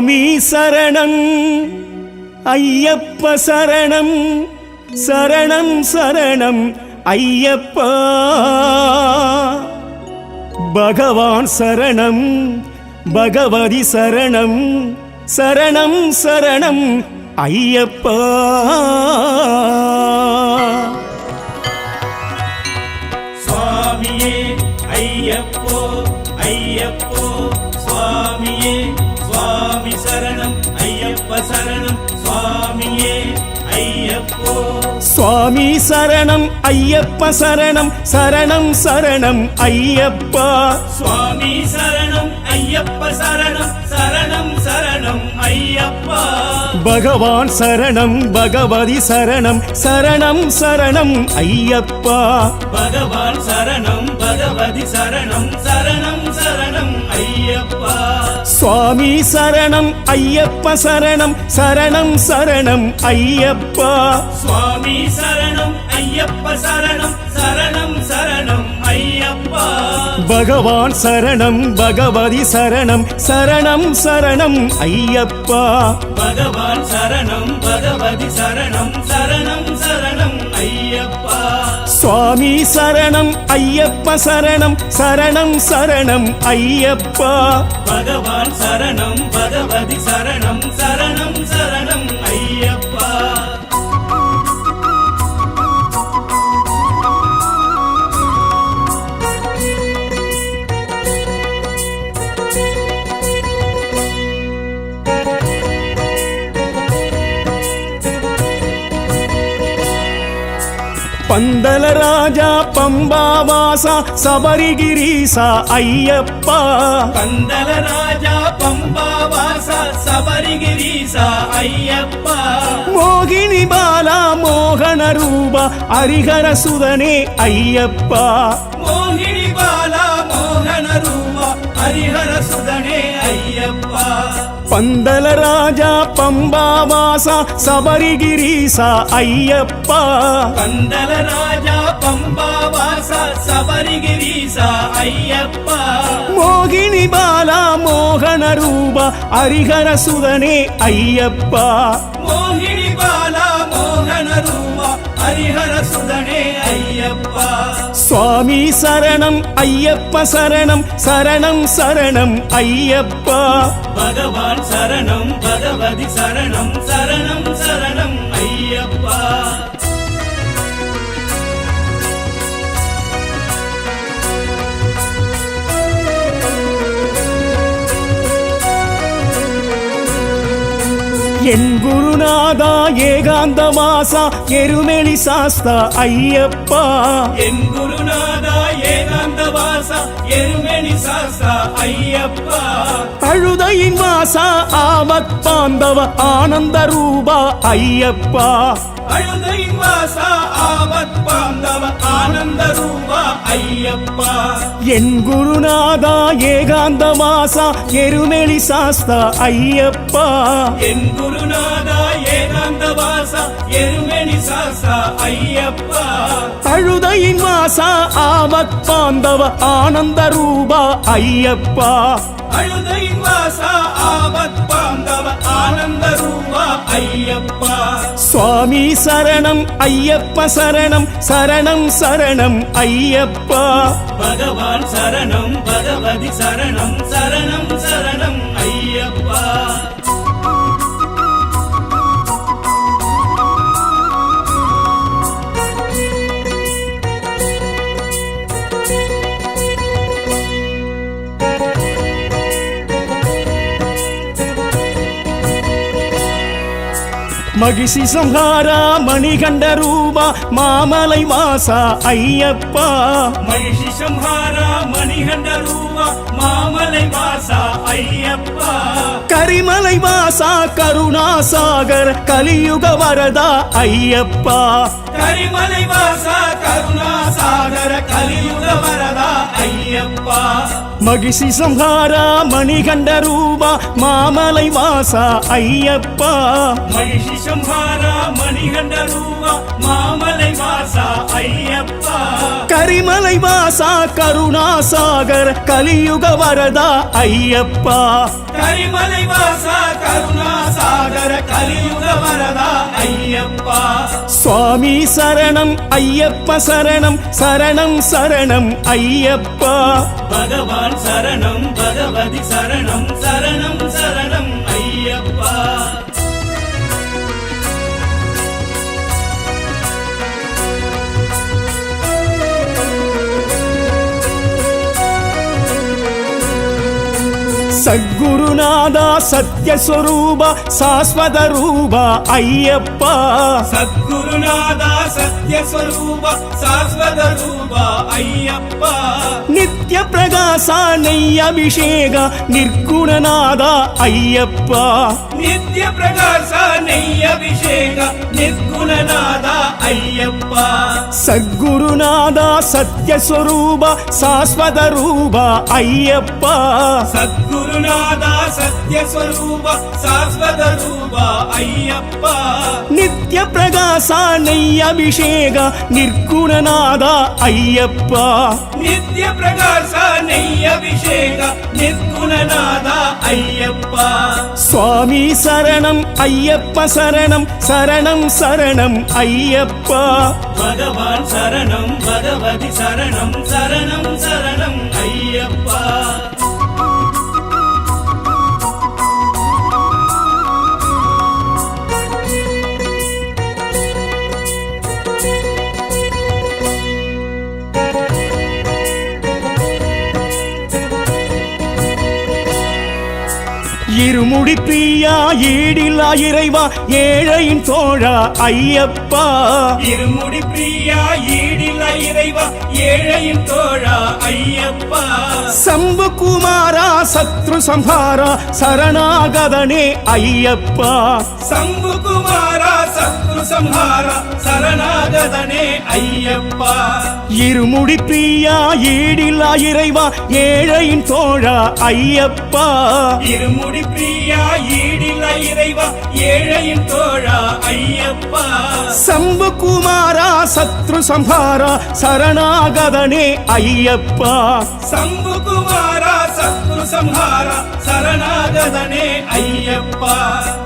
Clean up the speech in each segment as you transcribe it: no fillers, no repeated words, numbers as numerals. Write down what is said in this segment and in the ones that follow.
சுவாமி சரணம் ஐயப்ப சரணம் சரணம் சரணம் ஐயப்பா பகவான் சரணம் பகவதி சரணம் சரணம் சரணம் ஐயப்பா சுவாமியே ஐயப்போ ஐயப்போ சுவாமியே சுவாமி சரணம் ஐயப்ப சரணம் சுவாமியே ஐயப்போ சுவாமி சரணம் ஐயப்ப சரணம் சரணம் சரணம் ஐயப்பா சுவாமி சரணம் ஐயப்ப சரணம் சரணம் சரணம் ஐயப்பா பகவான் சரணம் பகவதி சரணம் சரணம் சரணம் ஐயப்பா பகவான் சரணம் பகவதி சரணம் சரணம் சரணம் ஐயப்பா சுவாமி சரணம் ஐயப்ப சரணம் சரணம் சரணம் ஐயப்பா சுவாமி சரணம் ஐயப்ப சரணம் சரணம் சரணம் ஐயப்பா பகவான் சரணம் பகவதி சரணம் சரணம் சரணம் ஐயப்பா பகவான் சரணம் பகவதி சரணம் சரணம் சரணம் ஐயப்பா சுவாமி சரணம் ஐயப்ப சரணம் சரணம் சரணம் ஐயப்பா பகவான் சரணம் பகவதி சரணம் சரணம் சரணம் ஐயப்பா பந்தல ராஜா பம்பாவாசா சபரிகிரீசா ஐயப்பா பந்தல ராஜா பம்பாவாசா சபரிகிரீசா ஐயப்பா மோகினி பாலா மோகன ரூபா ஹரிஹர சுதனே ஐயப்பா மோகினி பாலா மோகன ரூபா ஹரிஹர சுதனே ஐயப்பா பந்தல ராஜா பம்பாவாசா சபரிகிரீசா ஐயப்பா பந்தல ராஜா பம்பாவாசா சபரிகிரீசா ஐயப்பா மோகினி பாலா மோகன ரூபா ஹரிஹர சுதனே ஐயப்பா மோகினி பாலா மோகன ரூபா ஹரிஹர சுதனே ஐயப்பா சுவாமி சரணம் ஐயப்ப சரணம் சரணம் சரணம் ஐயப்பா பகவான் சரணம் பகவதி சரணம் சரணம் சரணம் ஐயப்பா என் குருநாதா ஏகாந்த வாசா எருமெளி சாஸ்தா ஐயப்பா என் குருநாதா ஏகாந்த வாசா எருமெனி சாஸ்தா ஐயப்பா அழுதையின் வாசா ஆவத் பாந்தவ ஆனந்த ரூபா ஐயப்பா அழுதையின் வாசா ஆவத் பாந்தவ ஆனந்த ரூபா ஐயப்பா என் குருநாதா ஏகாந்த வாசா எருமெளி சாஸ்தா ஐயப்பா என் குருநாதா ஏகாந்த வாசா எருமெனி சாஸ்தா ஐயப்பா அழுதையின் வாசா ஆவத் பாந்தவ ஆனந்த ரூபா ஐயப்பா அழுதையின் வாசா ஆவத் பாந்தவ ஆனந்த ரூபா ஐயப்பா சுவாமி சரணம் ஐயப்ப சரணம் சரணம் சரணம் ஐயப்பா பகவான் சரணம் பகவதி சரணம் சரணம் சரணம் ஐயப்பா மகிஷி சம்ஹாரா மணிகண்ட ரூபா மாமலை வாசா ஐயப்பா மகிஷி சம்ஹாரா மணிகண்ட ரூபா மாமலை வாசா ஐயப்பா கரிமலை வாசா கருணாசாகர கலியுக வரதா ஐயப்பா கரிமலை வாசா கருணாசாகர கலியுக வரதா ஐயப்பா மகிஷி சம்ஹாரா மணிகண்ட ரூபா மாமலை வாசா ஐயப்பா மகிஷி சம்ஹாரா மணிகண்ட ரூபா மாமலை வாசா ஐயப்பா கரிமலை வாசா கருணாசாகர கலியுக வரதா ஐயப்பா கரிமலை வாசா கருணாசாகர கலியுக வரதா ஐயப்பா சுவாமி சரணம் ஐயப்ப சரணம் சரணம் சரணம் ஐயப்பா பகவான் சரணம் பகவதி சரணம் சரணம் சரணம் ஐயப்பா சத்குருநாதா சத்யஸ்வரூபா சாஸ்வத ரூபா ஐயப்பா சத்குருநாதா சத்யஸ்வரூபா சாஸ்வத ரூபா ஐயப்பா நித்ய பிரகாசா நெய் அபிஷேக நிர்குணநாதா ஐயப்பா நித்ய பிரகாச நெய் அபிஷேக நிர்குணநாதா ஐயப்பா சத்குருநாதா சத்யஸ்வரூபா சாஸ்வத ரூபா ஐயப்பா சத்குருநாதா சத்யஸ்வரூபா சாஸ்வத ரூபா ஐயப்பா நித்ய பிரகாசா நெய் அபிஷேக நிர்குணநாதா ஐயப்பா நித்ய பிரகாச நெய் அபிஷேக நிர்குணநாதா ஐயப்பா சுவாமி சரணம் ஐயப்ப சரணம் சரணம் சரணம் ஐயப்பா பகவான் சரணம் பகவதி சரணம் சரணம் சரணம் ஐயப்பா இருமுடி பிரியா ஈடில்லா இறைவா ஏழையின் தோழா ஐயப்பா இருமுடி பிரியா ஈடில்ல இறைவா ஏழையின் தோழா ஐயப்பா சம்பு குமாரா சத்ரு சம்ஹாரா சரணாகதனே ஐயப்பா சம்பு குமாரா சத்ரு சம்ஹாரா சரணாகதனே ஐயப்பா இருமுடி பிரியா ஈடில்லா இறைவா ஏழையின் தோழா ஐயப்பா இருமுடி பிரியா ஈடில்ல இறைவா ஏழையின் தோழா ஐயப்பா சம்பு குமாரா சத்ரு சம்ஹாரா சரணாகதனே ஐயப்பா சம்பு குமாரா சத்ரு சம்ஹாரா சரணாகதனே ஐயப்பா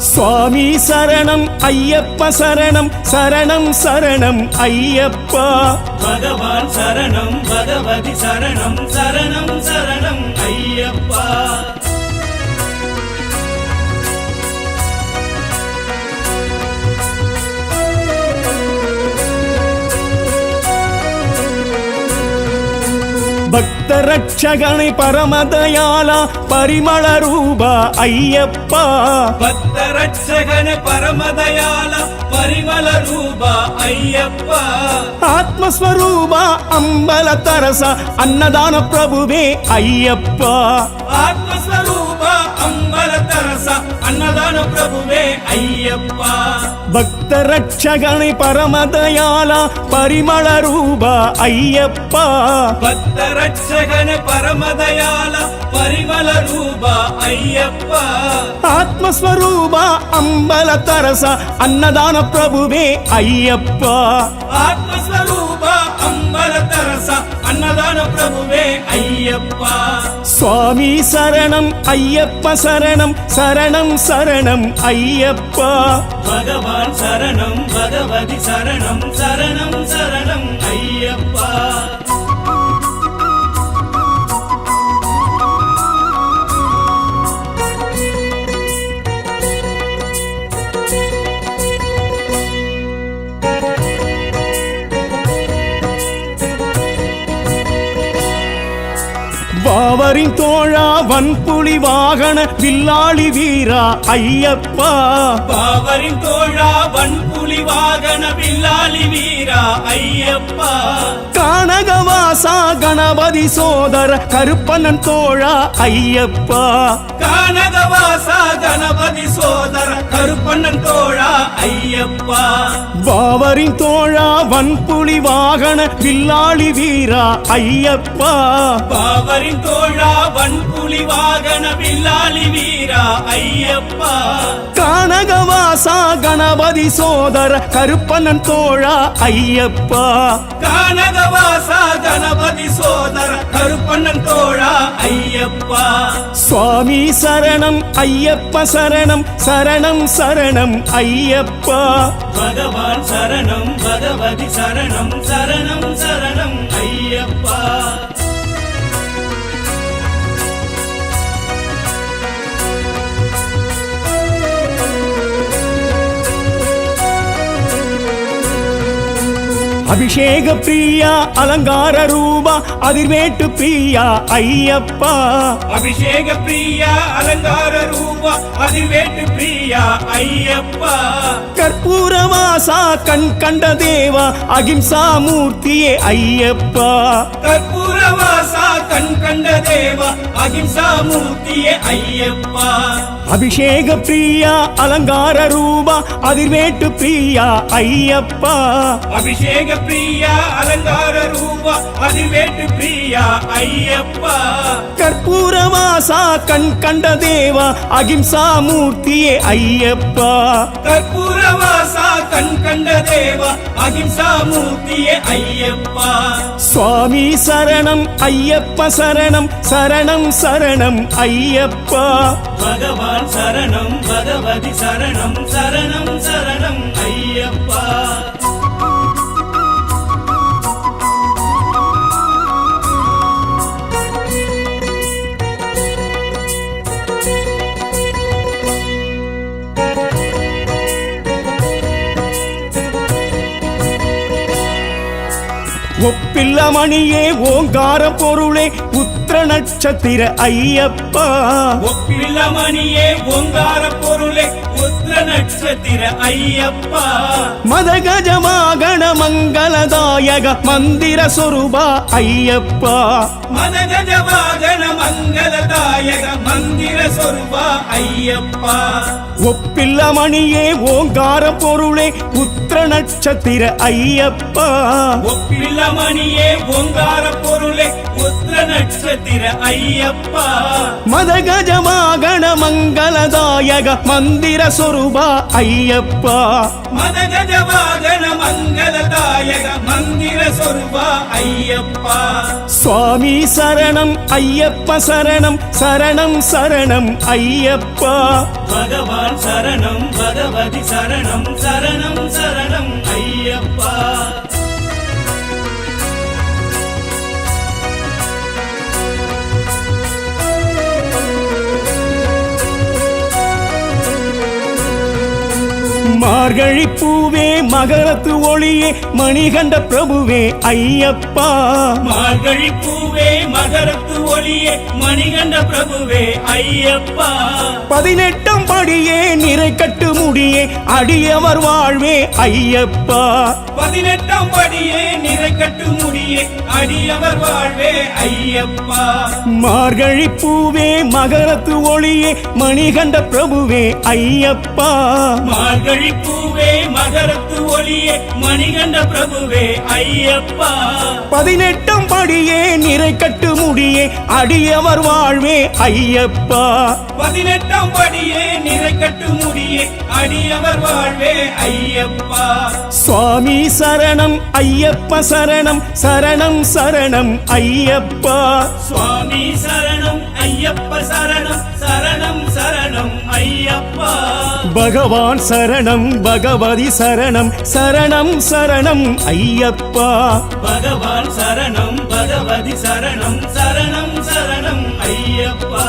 சுவாமி சரணம் ஐயப்ப சரணம் சரணம் சரணம் ஐயப்பா பகவான் சரணம் பகவதி சரணம் சரணம் சரணம் ஐயப்பா பக்த ரட்சகனை பரமதயாலா பரிமள ரூபா ஐயப்பா பக்த ரட்சகன பரமதயால பரிமள ரூபா ஐயப்பா ஆத்மஸ்வரூபா அம்பல தரச அன்னதான பிரபுவே ஐயப்பா ஆத்மஸ்வரூபா அம்பல தரச அன்னதான பிரபுவே ஐயப்பா பக்த ரட்சகனை பரமதயாலா பரிமள ரூபா ஐயப்பா பக்த ரட்சகன பரமதயால பரிமள ரூபா ஐயப்பா ஆத்மஸ்வரூபா அம்பல தரச அன்னதான பிரபுவே ஐயப்பா ஆத்மஸ்வரூபா அம்பல தரச அன்னதான பிரபுவே ஐயப்பா சுவாமி சரணம் ஐயப்ப சரணம் சரணம் சரணம் ஐயப்பா பகவான் சரணம் பகவதி சரணம் சரணம் சரணம் ஐயப்பா வாவரின் தோழா வன்புலி வாகன வில்லாளி வீரா ஐயப்பா பாவரின் தோழா வன்புலி வாகன வில்லாளி வீரா ஐயப்பா கானகவாசா கணபதி சோதர கருப்பண்ணன் தோழா ஐயப்பா கானகவாசா கணபதி சோதர கருப்பண்ணன் தோழா ஐயப்பா வாவரின் தோழா வன்புலி வாகன வில்லாளி வீரா ஐயப்பா பாவரின் தோழா வன்புலி வாகன வில்லாளி வீரா ஐயப்பா கானகவாசா கணபதி சோதர சோதர கருப்பண்ணன் தோழா ஐயப்பா கானகவாசா கணபதி சோதர கருப்பண்ணன் தோழா ஐயப்பா சுவாமி சரணம் ஐயப்ப சரணம் சரணம் சரணம் ஐயப்பா பகவான் சரணம் பகவதி சரணம் சரணம் சரணம் ஐயப்பா அபிஷேக பிரியா அலங்கார ரூபா அதிர்வேட்டு பிரியா ஐயப்பா அபிஷேக பிரியா அலங்கார ரூபா அதிர்வேட்டு பிரியா ஐயப்பா கற்பூரவாசா கண் கண்ட தேவா அகிம்சா மூர்த்தியே ஐயப்பா கற்பூரவாசா கண் கண்ட தேவா அகிம்சா மூர்த்தியே ஐயப்பா அபிஷேக பிரியா அலங்கார ரூபா அதிர்வேட்டு பிரியா ஐயப்பா அபிஷேக பிரியா அலங்கார ரூபா அதிர்வேட்டு பிரியா ஐயப்பா கற்பூரவாசா கண் கண்ட தேவா அகிம்சா மூர்த்தியே ஐயப்பா கற்பூரவாசா கண் கண்ட தேவா அகிம்சா மூர்த்தியே ஐயப்பா சுவாமி சரணம் ஐயப்ப சரணம் சரணம் சரணம் ஐயப்பா பகவான் சரணம் பகவதி சரணம் சரணம் சரணம் ஐயப்பா ஒப்பில்ல மணியே ஓங்கார பொருளே புத்திர நட்சத்திர ஐயப்பா ஒப்பில்லமணியே ஓங்கார பொருளே புத்திர நட்சத்திர ஐயப்பா மதகஜமாகண மங்களதாயக மந்திர சொரூபா ஐயப்பா மதகஜவாகன மங்களதாயக மந்திர சொருபா ஐயப்பா ஒப்பில்ல மணியே ஓங்கார பொருளே புத்திர நட்சத்திர ஐயப்பா ஒப்பில்லமணியே ஓங்கார பொருளே புத்திர நட்சத்திர ஐயப்பா மதகஜமாகண மங்களதாயக மந்திர சொரூபா ஐயப்பா மதகஜவாகன மங்களதாயக மந்திர சொருபா ஐயப்பா சுவாமி சரணம் ஐயப்ப சரணம் சரணம் சரணம் ஐயப்பா பகவான் சரணம் பகவதி சரணம் சரணம் சரணம் ஐயப்பா மார்கழி பூவே மகரத்து ஒளியே மணிகண்ட பிரபுவே ஐயப்பா மார்கழி பூவே மகரத்து ஒளியே மணிகண்ட பிரபுவே ஐயப்பா 18 படியே நிறை கட்டு முடியே அடியவர் வாழ்வே ஐயப்பா 18 படியே நிறை கட்டு முடியே அடியவர் வாழ்வே ஐயப்பா மார்கழி பூவே மகரத்து ஒளியே மணிகண்ட பிரபுவே ஐயப்பா மார்கழி பூவே மகரத்து ஒளியே மணிகண்ட பிரபுவே ஐயப்பா 18 படியே நிறை கட்டு முடியே அடியவர் வாழ்வே ஐயப்பா 18 படியே நிறை கட்டு முடியே அடியவர் வாழ்வே ஐயப்பா சுவாமி சரணம் ஐயப்ப சரணம் சரணம் சரணம் ஐயப்பா சுவாமி சரணம் ஐயப்ப சரணம் சரணம் சரணம் ஐயப்பா பகவான் சரணம் பகவதி சரணம் சரணம் சரணம் ஐயப்பா பகவான் சரணம் பகவதி சரணம் சரணம் சரணம் ஐயப்பா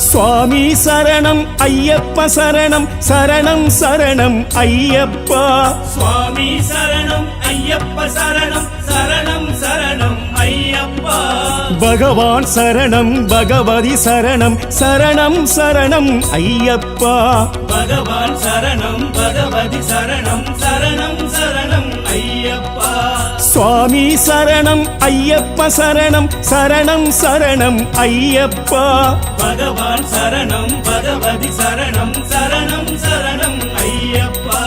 சுவாமி சரணம் ஐயப்ப சரணம் சரணம் சரணம் ஐயப்பா சுவாமி சரணம் ஐயப்ப சரணம் சரணம் சரணம் ஐயப்பா பகவான் சரணம் பகவதி சரணம் சரணம் சரணம் ஐயப்பா பகவான் சரணம் பகவதி சரணம் சரணம் சரணம் ஐயப்பா சுவாமி சரணம் ஐயப்ப சரணம் சரணம் சரணம் ஐயப்பா பகவான் சரணம் பகவதி சரணம் சரணம் சரணம் ஐயப்பா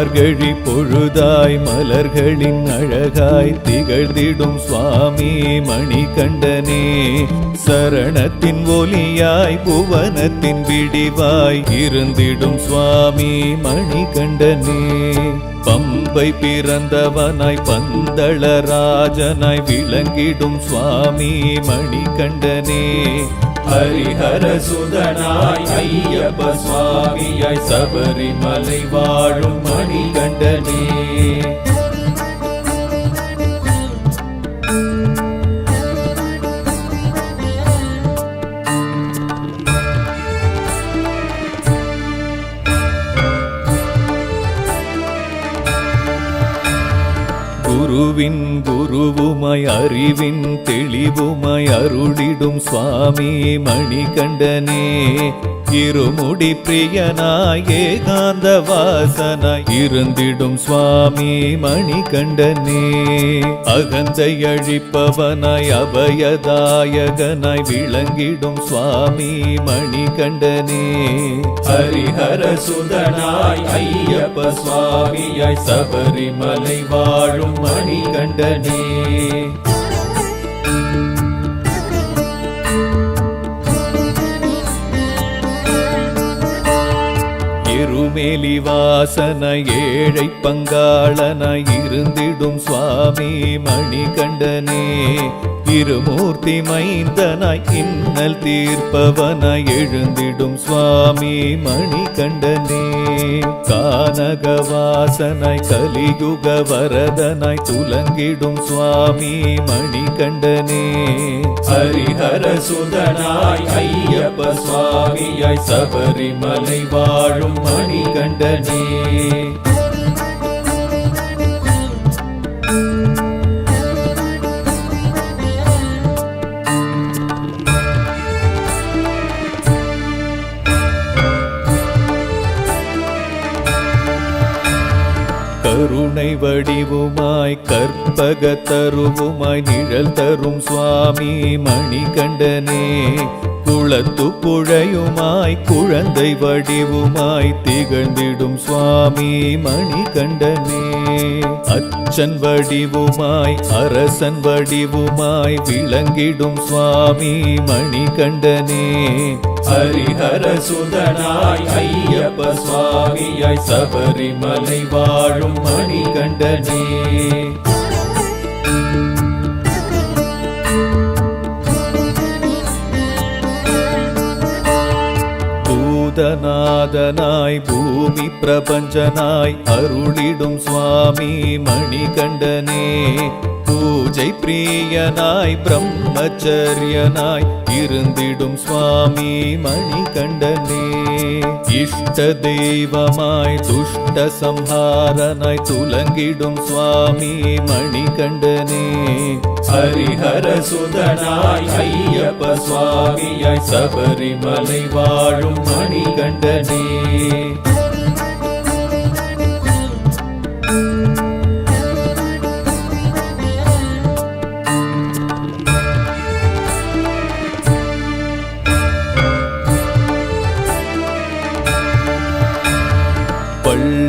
மார்கழி பொழுதாய் மலர்களின் அழகாய் திகழ்ந்திடும் சுவாமி மணிகண்டனே சரணத்தின் ஒலியாய் புவனத்தின் விடிவாய் இருந்திடும் சுவாமி மணிகண்டனே பம்பை பிறந்தவனாய் பந்தளராஜனாய் விளங்கிடும் சுவாமி மணிகண்டனே ஹரிஹர சுதனாய் ஐயப்ப சுவாமியாய் சபரிமலை வாழும் மணிகண்டனே குருவின் குருவுமாய் அறிவின் தெளிவுமாய் அருளிடும் சுவாமி மணிகண்டனே இருமுடி பிரியனாய் ஏகாந்த வாசனாய் இருந்திடும் சுவாமி மணிகண்டனே அகந்தை அழிப்பவனாய் அபயதாயகனாய் விளங்கிடும் சுவாமி மணிகண்டனே ஹரிஹர சுதனாய் ஐயப்ப சுவாமியாய் சபரிமலை வாழும் மணிகண்டனே எருமேலி வாசனாய் ஏழை பங்காளனாய் இருந்திடும் சுவாமி மணிகண்டனே இருமூர்த்தி மைந்தனாய் இன்னல் தீர்ப்பவனாய் எழுந்திடும் சுவாமி மணிகண்டனே கானகவாசனாய் கலியுக வரதனாய் துலங்கிடும் சுவாமி மணிகண்டனே ஹரிஹர சுதனாய் ஐயப்ப சுவாமியாய் சபரிமலை வாழும் மணிகண்டனே கருணை வடிவுமாய் கற்பக தருவுமாய் நிழல் தரும் சுவாமி மணிகண்டனே குளத்து புழையுமாய் குழந்தை வடிவுமாய் திகழ்ந்திடும் சுவாமி மணிகண்டனே அச்சன் வடிவுமாய் அரசன் வடிவுமாய் விளங்கிடும் சுவாமி மணிகண்டனே ஹரிஹர சுதனாய் ஐயப்ப சுவாமியாய் சபரிமலை வாழும் மணிகண்டனே பூதநாதனாய் பூமி பிரபஞ்சனாய் அருளிடும் சுவாமி மணிகண்டனே பூஜை பிரியனாய் பிரம்மச்சரியனாய் இருந்திடும் சுவாமி மணிகண்டனே இஷ்ட தெய்வமாய் துஷ்ட சம்ஹாரனாய் துலங்கிடும் சுவாமி மணிகண்டனே ஹரிஹர சுதனாய் ஐயப்ப சுவாமியாய் சபரிமலை வாழும் மணிகண்டனே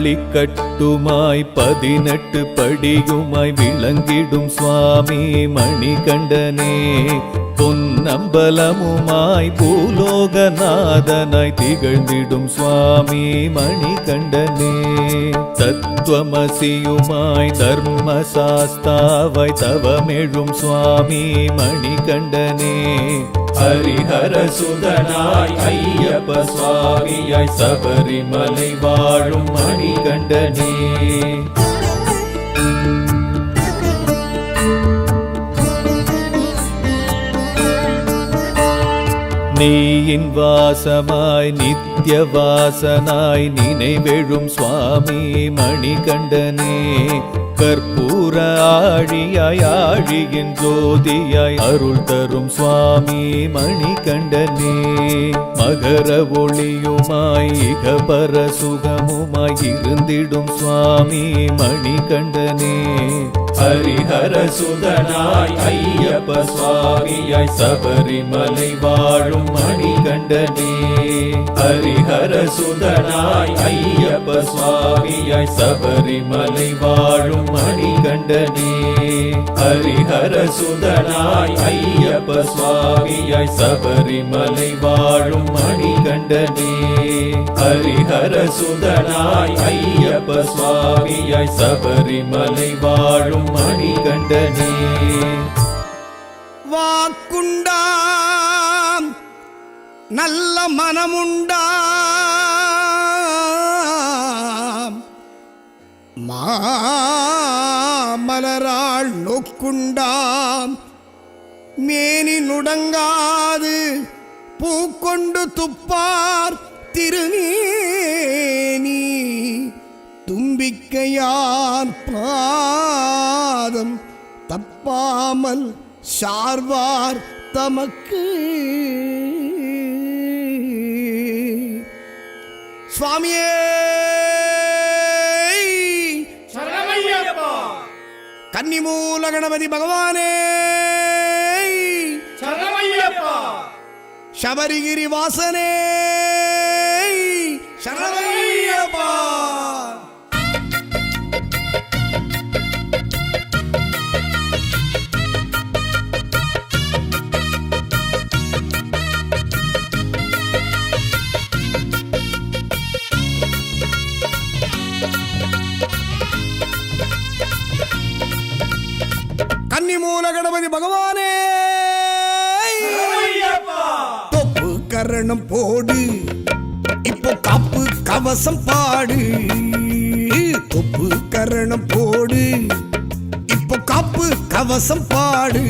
பள்ளிக்கட்டுமாய் 18 படியுமாய் விளங்கிடும் சுவாமி மணிகண்டனே பொன்னம்பலமுமாய் பூலோகநாதனாய் திகழ்ந்திடும் சுவாமி மணிகண்டனே தத்துவமசியுமாய் தர்மசாஸ்தாவாய் தவமெழும் சுவாமி மணிகண்டனே ஹரிஹர சுதனாய் ஐயப்ப சுவாமியாய் சபரிமலை வாழும் மணிகண்டனே நீயின் வாசமாய் நித்ய வாசனாய் நினைவெழும் சுவாமி மணிகண்டனே கற்பூர ஆழியாய் ஆழியின் ஜோதியாய் அருள் தரும் சுவாமி மணிகண்டனே மகர ஒளியுமாய் இகபர சுகமுமாய் இருந்திடும் சுவாமி மணிகண்டனே ஹரிஹர சுதனாய் ஐயப்ப சுவாமியாய் சபரிமலை வாழும் மணிகண்டனே ஹரிஹர சுதனாய் ஐயப்ப சுவாமியாய் சபரிமலை வாழும் மணிகண்டனே ஹரிஹர சுதனாய் ஐயப்ப சுவாமியாய் சபரிமலை வாழும் மணிகண்டனே ஹரிஹர சுதனாய் ஐயப்ப சுவாமியாய் சபரிமலை வாழும் மணிகண்டனே வாக்குண்டாம் நல்ல மனமுண்டாம் மாமலராள் நோக்குண்டாம் மேனி நுடங்காது பூக்கொண்டு துப்பார் திருநீனி தும்பிக்கையார் பாதம் தப்பாமல் சார்வார் தமக்கு சுவாமியே கன்னிமூல கணபதி பகவானே சபரிகிரி வாசனே சரணமையப்பா. கன்னிமூல கணபதி பகவானே தொப்பு கரணம் போடு இப்போ காப்பு கவசம் பாடு தொப்பு கரணம் போடு இப்போ காப்பு கவசம் பாடு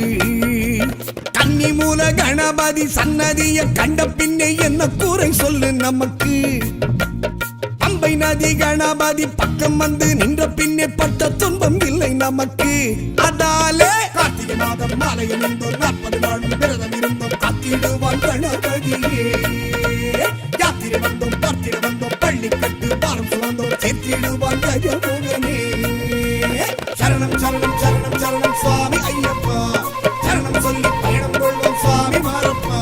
கன்னிமூல கணபதி சன்னதிய கண்ட பின்னே என்ன கூரை சொல்லு நமக்கு பம்பை நதி கணபதி பக்கம் வந்து நின்ற பின்னே பட்ட துன்பம் இல்லை நமக்கு அதாலே கார்த்திகை மாதம் மாலையில் இருந்தோம் 40 நாளும் விரதம் இருந்தோம் காத்திடுவான் கணபதியே யாத்திரை வந்தோம் பார்த்திட வந்தோம் பள்ளி கட்டு பாரம் சுமந்தோம் சேர்த்திடுவான் கஜமுகனே சரணம் சரணம் சரணம் சரணம் சுவாமி ஐயப்பா சரணம் சொல்லி பயணம் கொள்வோம் சுவாமி மாரப்பா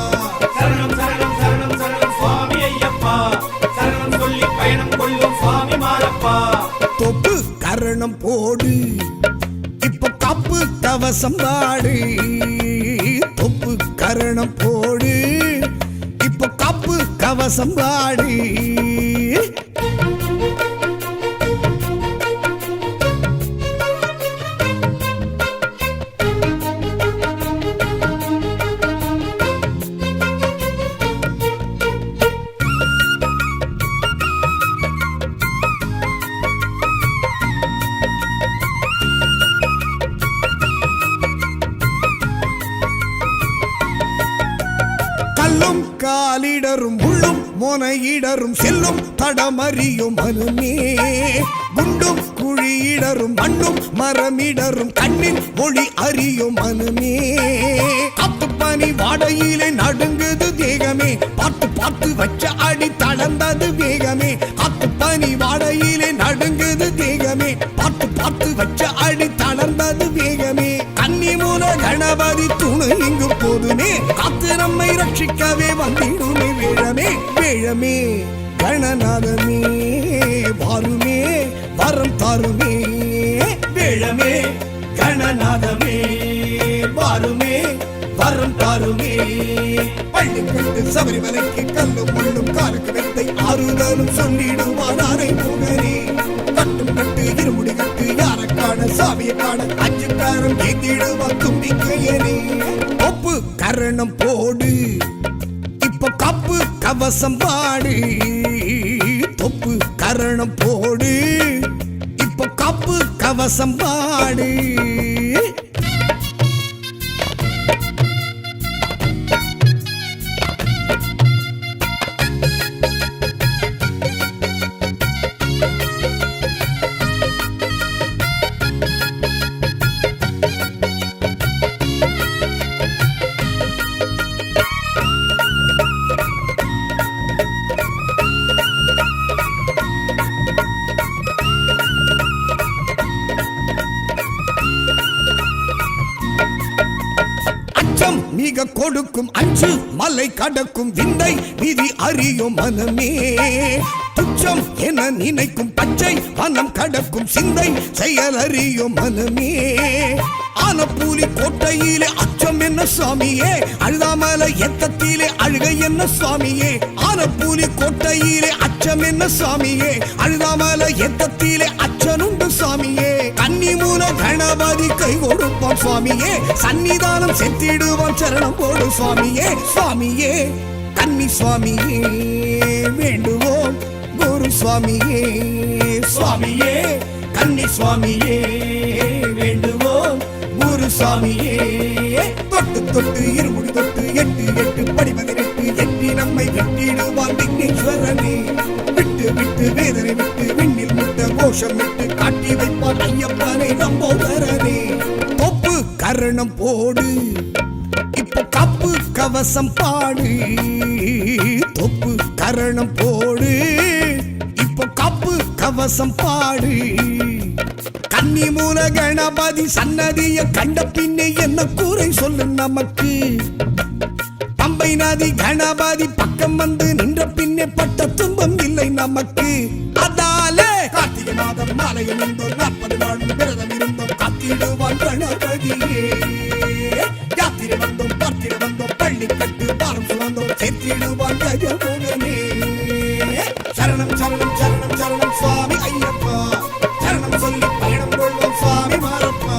சரணம் சரணம் சரணம் சரணம் சுவாமி ஐயப்பா சரணம் சொல்லி பயணம் கொள்ளும் சுவாமி மாரப்பா தொப்பு கரணம் போடு இப்ப காப்பு கவசம் பாடு தொப்பு கரணம் போடு இப்ப காப்பு கவசம் பாடு கல்லும் காலிடரும் உள்ளும் மோனையிடரும் செல்லும் தடமறியும் மனுமே குண்டும் குழியிடரும் மண்ணும் மரமிடரும் கண்ணின் மொழி அறியும் மனுமே காத்து பனி வாடையிலே நடுங்குது தேகமே பார்த்து பார்த்து வச்ச அடி தளர்ந்தது வேகமே காத்து பனி வாடையிலே நடுங்குது தேகமே பார்த்து பார்த்து வச்ச அடி தளர்ந்தது வேகமே கன்னிமூல கணபதி துணை இங்கு போதுமே காத்து நம்மை ரட்சிக்கவே வந்திடுமே வேழமே வேழமே கணநாதமே வாருமே வரம் தாருமே வேழமே கணநாதமே வாருமே வரம் தாருமே பள்ளி கட்டு சபரிமலைக்கு கல்லும் முள்ளும் காலுக்கு வெத்தை ஆறுதலும் சொல்லிடுவான் அரை முகனே கட்டும் கட்டு இருமுடி கட்டு யார காண சாமிய காண அஞ்சுக்காரம் ஏந்திடுவான் தும்பிக்கையனே ஒப்பு கரணம் போடு இப்ப காப்பு கவசம் பாடு தொப்பு கரணம் போடு இப்ப காப்பு கவசம் பாடு மிக கொடுக்கும் அஞ்சு மலை கடக்கும் விந்தை விதி அறியும் மனமே துச்சம் என நினைக்கும் பச்சை மனம் கடக்கும் சிந்தை செயல் அறியும் மனமே ஆனப்பூலி கோட்டையிலே அச்சம் என்ன சுவாமியே அழுதாமல எத்தத்திலே அழுகை என்ன சுவாமியே ஆனப்பூலி கோட்டையிலே அச்சம் என்ன சுவாமியே அழுதாமல எத்தத்திலே அச்சனுண்டு சுவாமியே கன்னி மூல கணபதி கை கொடுப்பான் சுவாமியே சன்னிதானம் செத்திடுவான் சரணம் போடு சுவாமியே சுவாமியே கன்னி சுவாமியே வேண்டுவோம் குரு சுவாமியே சுவாமியே கன்னி சுவாமியே வேண்டுவோம் குரு சுவாமியே தொட்டு தொட்டு இருமுடி தொட்டு எட்டு எட்டு படிமதிரெட்டு எட்டி நம்மை வெட்டிடுவான் விக்னேஸ்வரனே விட்டு விட்டு வேதனை விட்டு விண்ணில் முட்ட கோஷம் விட்டு காட்டி வைப்பான் ஐயப்பனை நம்போதரனே தொப்பு கரணம் போடு இப்போ கப்பு கவசம் பாடு தொப்பு கரணம் போடு இப்போ கப்பு கவசம் பாடு கன்னி மூல கணபதி சன்னதிய கண்ட பின்னே என்ன கூரை சொல்லு நமக்கு பம்பை நதி கணபதி பக்கம் வந்து நின்ற பின்னே பட்ட துன்பம் இல்லை நமக்கு அதாலே கார்த்திகை மாதம் மாலையில் இருந்தோம் 40 நாளும் விரதம் இருந்தோம் காத்திடுவான் கணபதியே யாத்திரை வந்தோம் பார்த்திட வந்தோம் பள்ளி கட்டு பாரம் சுமந்தோம் சேர்த்திடுவான் கஜமுகனே சரணம் சரணம் சரணம் சரணம் சுவாமி ஐயப்பா சரணம் சொல்லி பயணம் கொள்வோம் சுவாமி மாரப்பா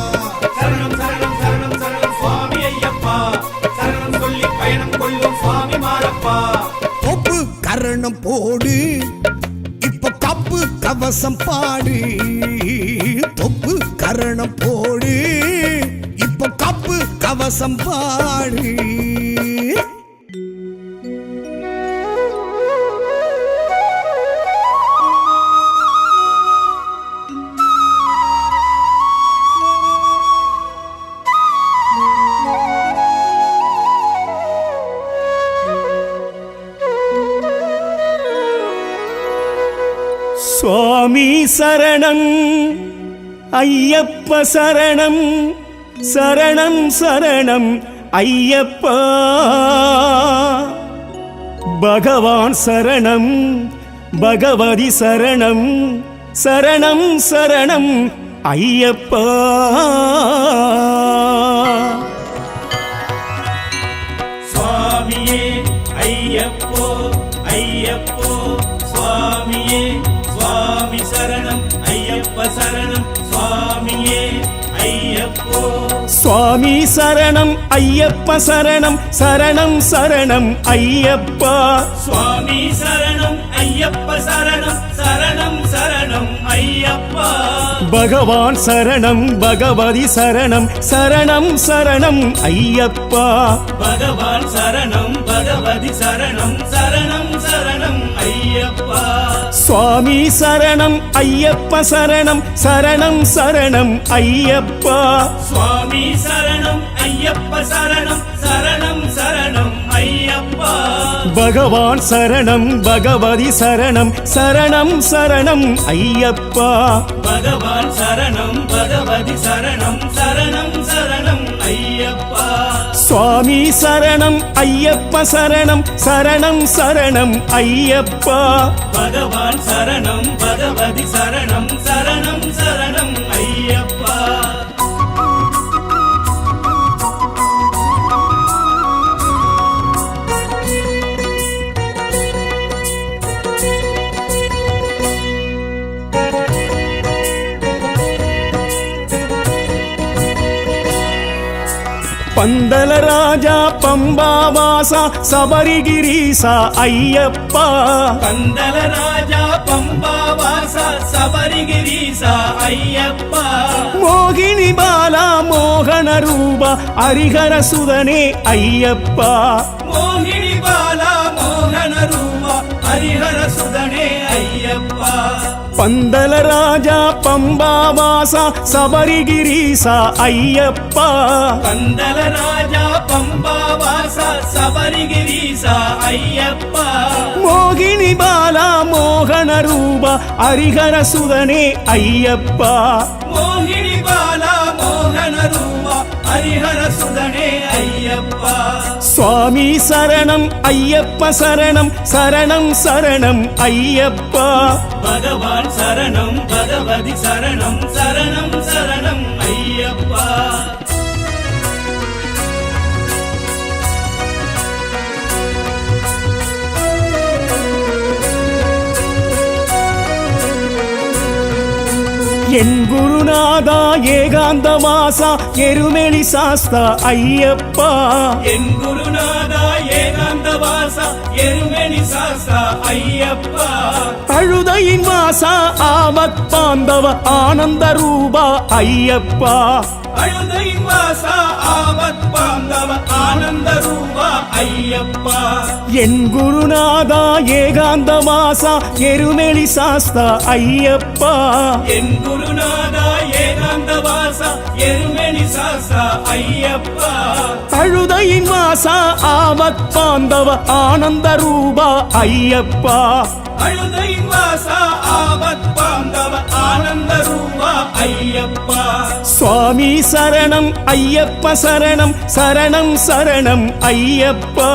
சரணம் சரணம் சரணம் சரணம் சுவாமி ஐயப்பா சரணம் சொல்லி பயணம் கொள்ளும் சுவாமி மாரப்பா தொப்பு கரணம் போடு இப்ப கப்பு கவசம் பாடு தொப்பு கரணம் போடு இப்ப கப்பு கவசம் பாடு சுவாமி சரணம் ஐயப்ப சரணம் சரணம் சரணம் ஐயப்பா பகவான் சரணம் பகவதி சரணம் சரணம் சரணம் ஐயப்பா சுவாமியே ஐயப்போ ஐயப்போ சுவாமியே சுவாமி சரணம் ஐயப்ப சரணம் சுவாமியே ஐயப்போ சுவாமி சரணம் ஐயப்ப சரணம் சரணம் சரணம் ஐயப்பா சுவாமி சரணம் ஐயப்ப சரணம் சரணம் சரணம் ஐயப்பா பகவான் சரணம் பகவதி சரணம் சரணம் சரணம் ஐயப்பா பகவான் சரணம் பகவதி சரணம் சரணம் சரணம் ஐயப்பா சுவாமி சரணம் ஐயப்ப சரணம் சரணம் சரணம் ஐயப்பா சுவாமி சரணம் ஐயப்ப சரணம் சரணம் சரணம் ஐயப்பா பகவான் சரணம் பகவதி சரணம் சரணம் சரணம் ஐயப்பா பகவான் சரணம் பகவதி சரணம் சரணம் சரணம் ஐயப்பா சுவாமி சரணம் ஐயப்ப சரணம் சரணம் சரணம் ஐயப்பா பகவான் சரணம் பகவதி சரணம் சரணம் சரணம் ஐயப்பா பந்தல ராஜா பம்பாவாசா சபரிகிரீசா ஐயப்பா பந்தல ராஜா பம்பாவாசா சபரிகிரீசா ஐயப்பா மோகினி பாலா மோகன ரூபா ஹரிஹர சுதனே ஐயப்பா மோகினி பாலா மோகன ரூபா ஹரிஹர சுதனே ஐயப்பா பந்தல ராஜா பம்பாவாசா சபரிகிரீசா ஐயப்பா பந்தல ராஜா பம்பாவாசா சபரிகிரீசா ஐயப்பா மோகினி பாலா மோகன ரூபா ஹரிஹர சுதனே ஐயப்பா மோகினி பாலா மோகன ரூபா ஹரிஹர சுதனே ஐயப்பா சுவாமி சரணம் ஐயப்ப சரணம் சரணம் சரணம் ஐயப்பா பகவான் சரணம் பகவதி சரணம் சரணம் சரணம் ஐயப்பா என் குருநாதா ஏகாந்த வாசா எருமெளி சாஸ்தா ஐயப்பா என் குருநாதா ஏகாந்த வாசா எருமெளி சாஸ்தா ஐயப்பா அழுதையின் வாசா ஆபத் பாந்தவ ஆனந்த ரூபா ஐயப்பா அழுதையின் வாசா ஆபத் பாந்தவ ஆனந்த ரூபா ஐயப்பா என் குருநாதா ஏகாந்த வாசா எருமெளி சாஸ்தா ஐயப்பா என் குருநாதா ஏகாந்த வாசா எருமெளி சாஸ்தா ஐயப்பா அழுதையின் வாசா ஆபத் பாந்தவ ஆனந்த ரூபா ஐயப்பா அழுதையின் வாசா ஆபத் பாந்தவ ஆனந்த ரூபா ஐயப்பா சுவாமி சரணம் ஐயப்ப சரணம் சரணம் சரணம் ஐயப்பா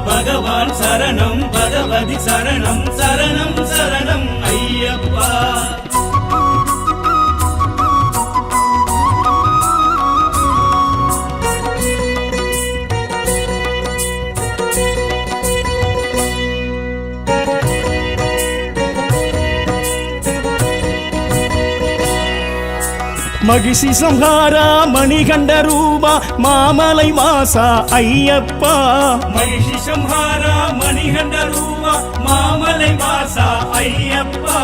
பகவான் சரணம் பகவதி சரணம் சரணம் சரணம் ஐயப்பா மகிஷி சம்ஹாரா மணிகண்ட ரூபா மாமலை வாசா ஐயப்பா மகிஷி சம்ஹாரா மணிகண்ட ரூபா மாமலை வாசா ஐயப்பா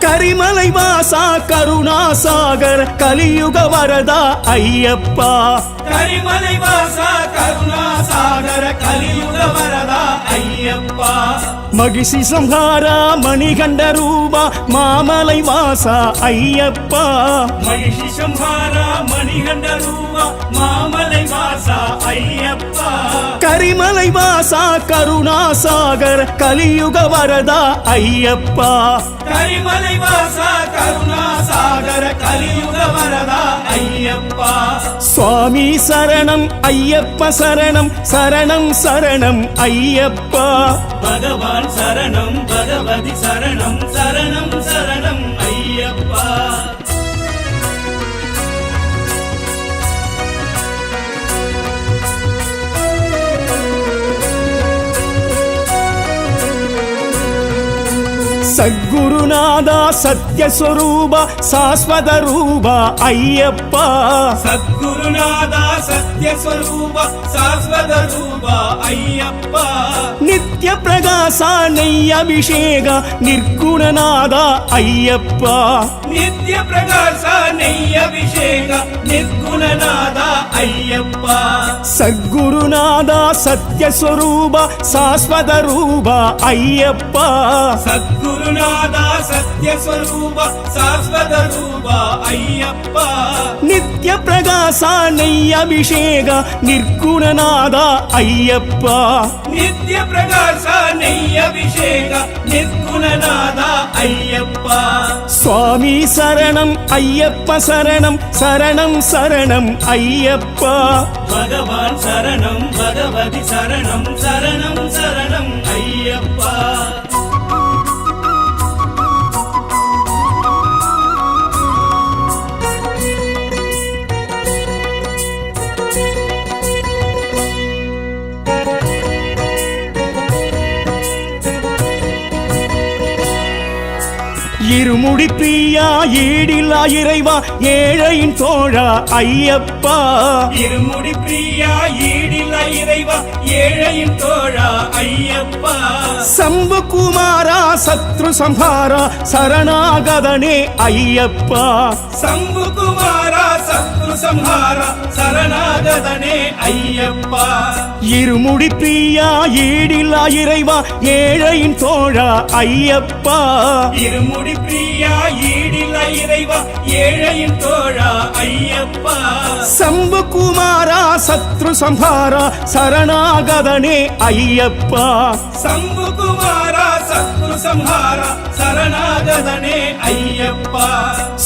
கரிமலை வாசா கருணாசாகர் கலியுக வரதா ஐயப்பா கரிமலை வாசா கருணாசாகர கலியுக வரதா ஐயப்பா மகிஷி சம்ஹாரா மணிகண்ட ரூபா மாமலை வாசா ஐயப்பா மகிஷி சம்ஹாரா மணிகண்ட ரூபா மாமலை வாசா ஐயப்பா கரிமலை வாசா கருணாசாகர் கலியுக வரதா ஐயப்பா கரிமலை வாசா கருணாசாகர கலியுக வரதா ஐயப்பா சுவாமி சரணம் ஐயப்ப சரணம் சரணம் சரணம் ஐயப்பா பகவான் சரணம் பகவதி சரணம் சரணம் சரணம் ஐயப்பா சத்குருநாதா சத்யஸ்வரூபா சாஸ்வத ரூபா ஐயப்பா சத்குருநாதா சத்யஸ்வரூப சாஸ்வத ரூபா ஐயப்பா நித்ய பிரகாசா நெய் அபிஷேக நிர்குணநாதா ஐயப்பா நித்ய பிரகாச நெய் அபிஷேக நிர்குணநாதா ஐயப்பா சத்குருநாதா சத்யஸ்வரூபா சாஸ்வத ரூபா ஐயப்பா சத்குருநாதா சத்யஸ்வரூப சாஸ்வத ரூபா ஐயப்பா நித்ய பிரகாசா நெய் அபிஷேக நிர்குணநாதா ஐயப்பா நித்ய பிரகாச நெய் அபிஷேக நிர்குணநாதா ஐயப்பா சுவாமி சரணம் ஐயப்ப சரணம் சரணம் சரணம் ஐயப்பா பகவான் சரணம் பகவதி சரணம் சரணம் சரணம் ஐயப்பா இருமுடி பிரியா ஈடில்லா இறைவா ஏழையின் தோழா ஐயப்பா இருமுடி பிரியா ஈடில்ல இறைவா ஏழையின் தோழா ஐயப்பா சம்பு குமாரா சத்ரு சம்ஹாரா சரணாகதனே ஐயப்பா சம்பு குமாரா சத்ரு சம்ஹாரா சரணாகதனே ஐயப்பா இருமுடி பிரியா ஈடில்லா இறைவா ஏழையின் தோழா ஐயப்பா இருமுடி பிரியா ஈடில்ல இறைவா ஏழையின் தோழா ஐயப்பா சம்பு குமாரா சத்ரு சம்ஹாரா சரணாகதனே ஐயப்பா சம்புகுமாரா சத்ரு சம்ஹாரா சரணாகதனே ஐயப்பா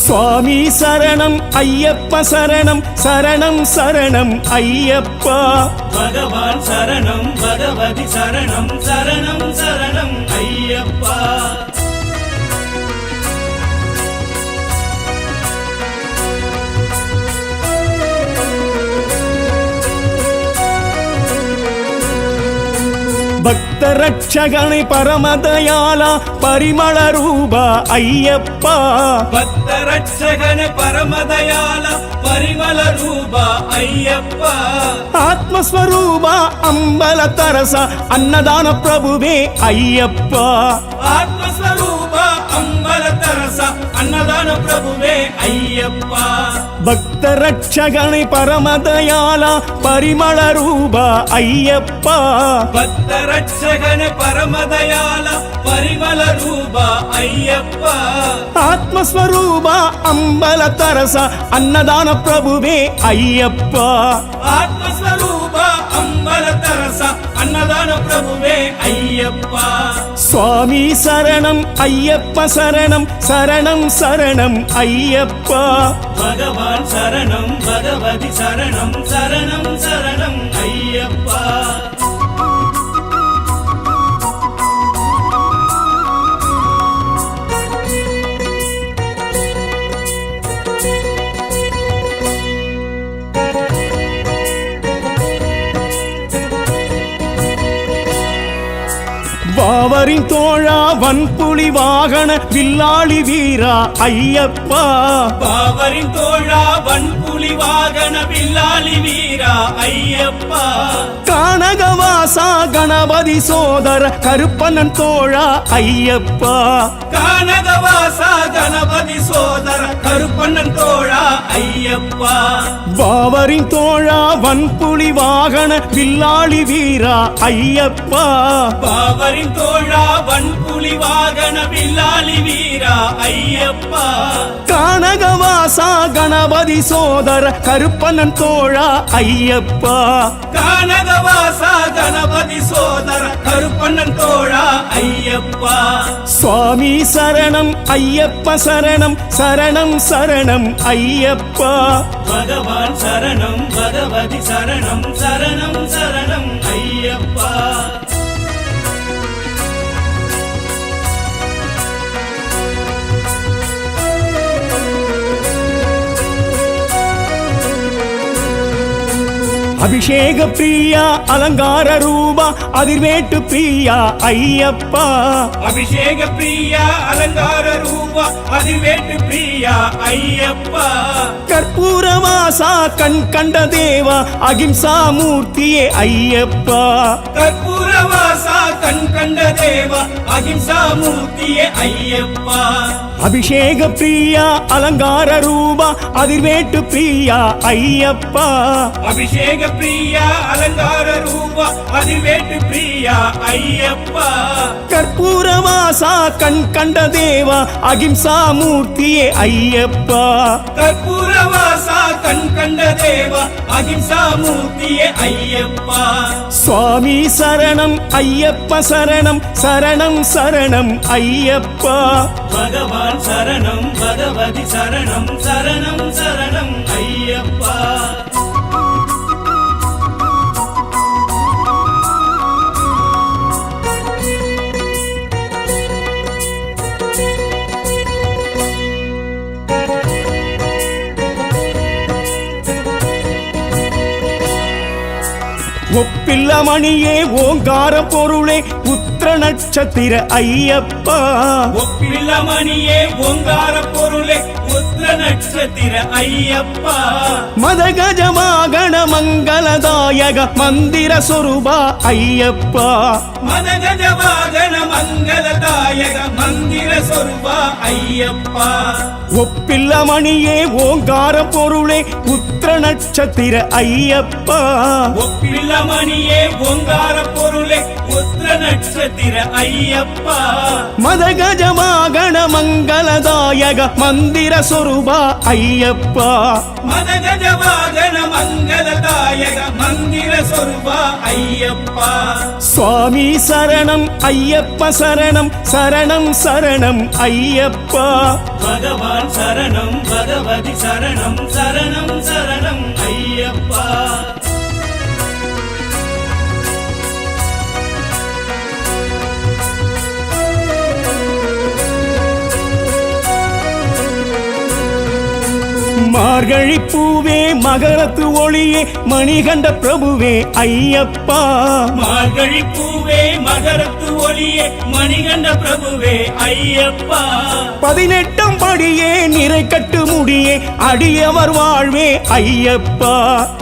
சுவாமி சரணம் ஐயப்ப சரணம் சரணம் சரணம் ஐயப்பா பகவான் சரணம் பகவதி சரணம் சரணம் சரணம் ஐயப்பா பக்த ரட்சகனை பரமதயாலா பரிமள ரூபா ஐயப்பா பக்த ரட்சகன பரமதயால பரிமள ரூபா ஐயப்பா ஆத்மஸ்வரூபா அம்பல தரச அன்னதான பிரபுவே ஐயப்பா ஆத்மஸ்வரூபா அம்பல தரச அன்னதான பிரபுவே ஐயப்பா பக்த ரட்சகனை பரமதயாலா பரிமள ரூபா ஐயப்பா பக்த ரட்சகன பரமதயால பரிமள ரூபா ஐயப்பா ஆத்மஸ்வரூபா அம்பல தரச அன்னதான பிரபுவே ஐயப்பா ஆத்மஸ்வரூபா அம்பல தரச அன்னதான பிரபுவே ஐயப்பா சுவாமி சரணம் ஐயப்ப சரணம் சரணம் சரணம் ஐயப்பா பகவான் சரணம் பகவதி சரணம் சரணம் சரணம் ஐயப்பா வாவரின் தோழா வன்புலி வாகன வில்லாளி வீரா ஐயப்பா பாவரின் தோழா வன்புலி வாகன வில்லாளி வீரா ஐயப்பா கானகவாசா கணபதி சோதர கருப்பண்ணன் தோழா ஐயப்பா கானகவாசா கணபதி சோதர கருப்பண்ணன் தோழா ஐயப்பா வாவரின் தோழா வன்புலி வாகன வில்லாளி வீரா ஐயப்பா பாவரின் தோழா வன்புலி வாகன வில்லாளி வீரா ஐயப்பா கானகவாசா கணபதி சோதர கருப்பண்ணன் தோழா ஐயப்பா கானகவாசா கணபதி சோதர கருப்பண்ணன் தோழா ஐயப்பா சுவாமி சரணம் ஐயப்ப சரணம் சரணம் சரணம் ஐயப்பா பகவான் சரணம் பகவதி சரணம் சரணம் சரணம் ஐயப்பா அபிஷேக பிரியா அலங்கார ரூபா அதிர்வேட்டு பிரியா ஐயப்பா அபிஷேக பிரியா அலங்கார ரூபா அதிவேட்டு பிரியா ஐயப்பா கற்பூரவாசா கண் கண்ட தேவா அகிம்சா மூர்த்தியே ஐயப்பா கற்பூரவாசா கண் கண்ட தேவா அகிம்சா மூர்த்தியே ஐயப்பா அபிஷேக பிரியா அலங்கார ரூபா அதிர்வேட்டு பிரியா ஐயப்பா அபிஷேக பிரியா அலங்கார ரூபா அதிவேட்டு பிரியா ஐயப்பா கற்பூரவாசா கண் கண்ட தேவா அகிம்சா மூர்த்தியே ஐயப்பா கற்பூரவாசா கண் கண்ட தேவா அகிம்சா மூர்த்தியே ஐயப்பா சுவாமி சரணம் ஐயப்ப சரணம் சரணம் சரணம் ஐயப்பா பகவான் சரணம் பகவதி சரணம் சரணம் சரணம் ஐயப்பா ஒப்பில்ல மணியே ஓங்கார பொருளே உத்திர நட்சத்திர ஐயப்பா ஒப்பில்லமணியே ஓங்கார பொருளே உத்திர நட்சத்திர ஐயப்பா மதகஜமாகண மங்களதாயக மந்திர சொரூபா ஐயப்பா மதகஜ வாகன மங்களதாயக மந்திர சொருபா ஐயப்பா ஒப்பில்ல மணியே ஓங்கார பொருளே உத்திர நட்சத்திர ஐயப்பா ஒப்பில்லமணியே ஓங்கார பொருளே உத்திர நட்சத்திர நட்சத்திர ஐயப்பா மதகஜ வாகன மங்களதாயக மந்திர சொரூபா ஐயப்பா மதகஜ வாகன மங்களதாயக மந்திர சொருபா ஐயப்பா சுவாமி சரணம் ஐயப்ப சரணம் சரணம் சரணம் ஐயப்பா பகவான் சரணம் பகவதி சரணம் சரணம் சரணம் ஐயப்பா மார்கழி பூவே மகரத்து ஒளியே மணிகண்ட பிரபுவே ஐயப்பா மார்கழி பூவே மகரத்து ஒளியே மணிகண்ட பிரபுவே ஐயப்பா 18 படியே நிறை கட்டு முடியே அடியவர் வாழ்வே ஐயப்பா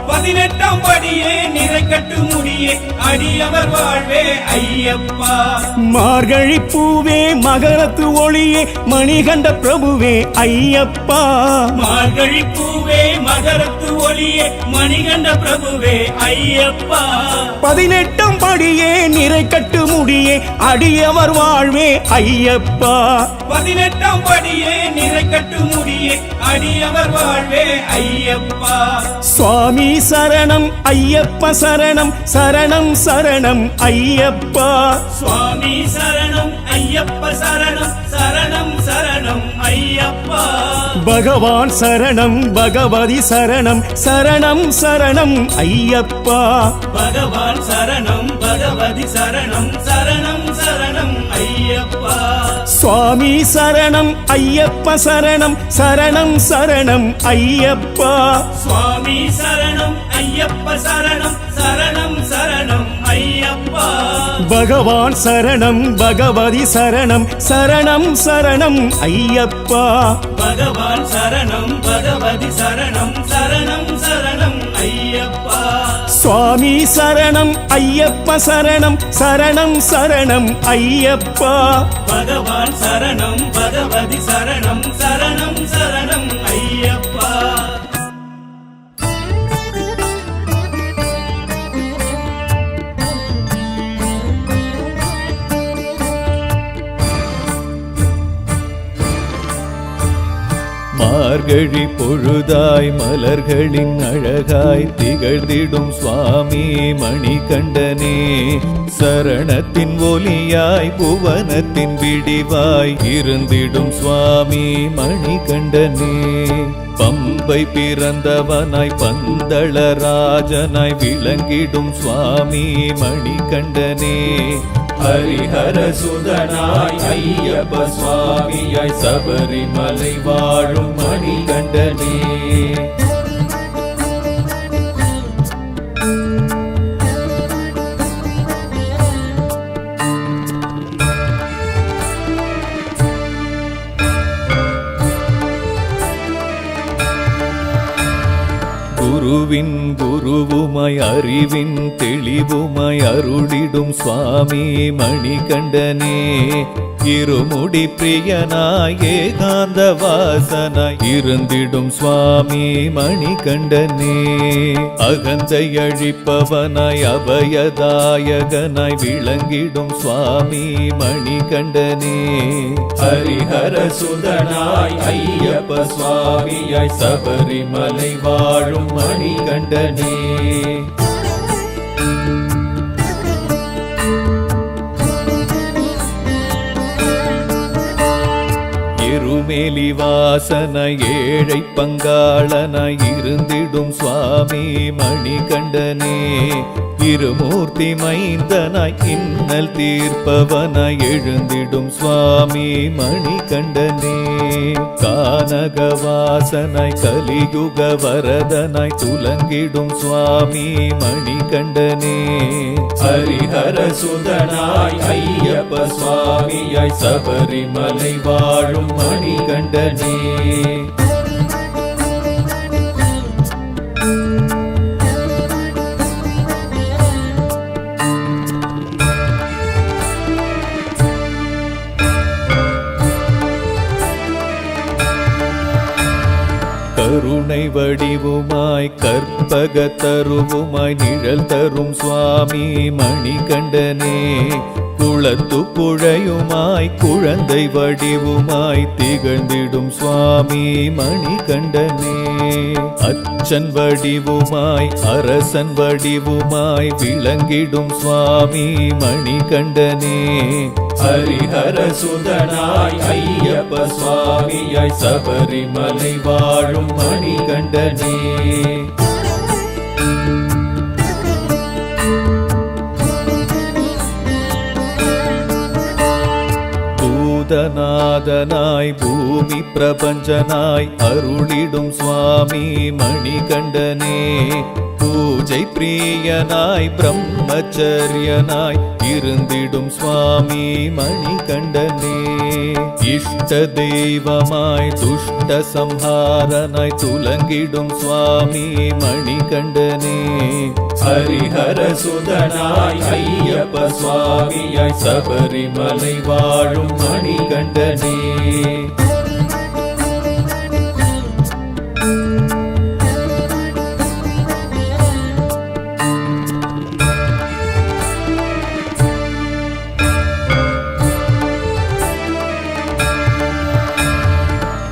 18 படியே நிறை கட்டு முடியே அடியவர் வாழ்வே ஐயப்பா மார்கழி பூவே மகரத்து ஒளியே மணிகண்ட பிரபுவே ஐயப்பா மார்கழி பூவே மகரத்து ஒளியே மணிகண்ட பிரபுவே ஐயப்பா 18 படியே நிறை கட்டு முடியே அடியவர் வாழ்வே ஐயப்பா 18 படியே நிறை கட்டு முடியே அடியவர் வாழ்வே ஐயப்பா சுவாமி சரணம் ஐயப்ப சரணம் சரணம் சரணம் ஐயப்பா சுவாமி சரணம் ஐயப்ப சரணம் சரணம் சரணம் ஐயப்பா பகவான் சரணம் பகவதி சரணம் சரணம் சரணம் ஐயப்பா பகவான் சரணம் பகவதி சரணம் சரணம் சரணம் ஐயப்பா சுவாமி சரணம் ஐயப்ப சரணம் சரணம் சரணம் ஐயப்பா சுவாமி சரணம் ஐயப்ப சரணம் சரணம் சரணம் ஐயப்பா பகவான் சரணம் பகவதி சரணம் சரணம் சரணம் ஐயப்பா பகவான் சரணம் பகவதி சரணம் சரணம் சரணம் ஐயப்பா சுவாமி சரணம் ஐயப்ப சரணம் சரணம் சரணம் ஐயப்பா பகவான் சரணம் பகவதி சரணம் சரணம் சரணம் ஐயப்பா மார்கழி பொழுதாய் மலர்களின் அழகாய் திகழ்ந்திடும் சுவாமி மணிகண்டனே சரணத்தின் ஒலியாய் புவனத்தின் விடிவாய் இருந்திடும் சுவாமி மணிகண்டனே பம்பை பிறந்தவனாய் பந்தளராஜனாய் விளங்கிடும் சுவாமி மணிகண்டனே ஹரிஹர சுதனாய் ஐயப்ப சுவாமியாய் சபரிமலை வாழும் மணிகண்டனே குருவின் குருவுமாய் அறிவின் தெளிவுமாய் அருளிடும் சுவாமி மணிகண்டனே இருமுடி பிரியனாய் ஏகாந்த வாசனாய் இருந்திடும் சுவாமி மணிகண்டனே அகந்தை அழிப்பவனாய் அபயதாயகனாய் விளங்கிடும் சுவாமி மணிகண்டனே ஹரிஹர சுதனாய் ஐயப்ப சுவாமியாய் சபரிமலை வாழும் மணிகண்டனே எருமேலி வாசனாய் ஏழை பங்காளனாய் இருந்திடும் சுவாமி மணிகண்டனே இருமூர்த்தி மைந்தனாய் இன்னல் தீர்ப்பவனாய் எழுந்திடும் சுவாமி மணிகண்டனே கானகவாசனாய் கலியுக வரதனாய் துலங்கிடும் சுவாமி மணிகண்டனே ஹரிஹர சுதனாய் ஐயப்ப சுவாமியாய் சபரிமலை வாழும் மணிகண்டனே கருணை வடிவுமாய் கற்பக தருவுமாய் நிழல் தரும் சுவாமி மணிகண்டனே குளத்து புழையுமாய் குழந்தை வடிவுமாய் திகழ்ந்திடும் சுவாமி மணிகண்டனே அச்சன் வடிவுமாய் அரசன் வடிவுமாய் விளங்கிடும் சுவாமி மணிகண்டனே ஹரிஹர சுதனாய் ஐயப்ப சுவாமியாய் சபரிமலை வாழும் மணிகண்டனே பூதநாதனாய் பூமி பிரபஞ்சனாய் அருளிடும் சுவாமி மணிகண்டனே பூஜை பிரியனாய் பிரம்மச்சரியனாய் இருந்திடும் சுவாமி மணிகண்டனே இஷ்ட தெய்வமாய் துஷ்ட சம்ஹாரனாய் துலங்கிடும் சுவாமி மணிகண்டனே ஹரிஹர சுதனாய் ஐயப்ப சுவாமியாய் சபரிமலை வாழும் மணிகண்டனே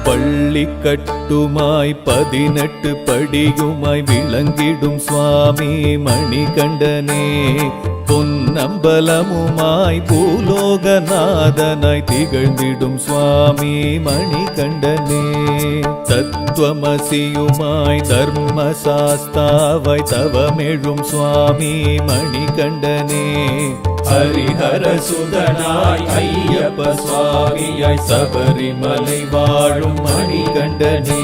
பள்ளி கட்டுமாய் 18 படியுமாய் விளங்கிடும் சுவாமி மணிகண்டனே பொன்னம்பலமுமாய் பூலோகநாதனாய் திகழ்ந்திடும் சுவாமி மணிகண்டனே தத்துவமசியுமாய் தர்மசாஸ்தாவாய் தவமெழும் சுவாமி மணிகண்டனே ஹரிஹர சுதனாய் ஐயப்ப சுவாமியாய் சபரிமலை வாழும் மணிகண்டனே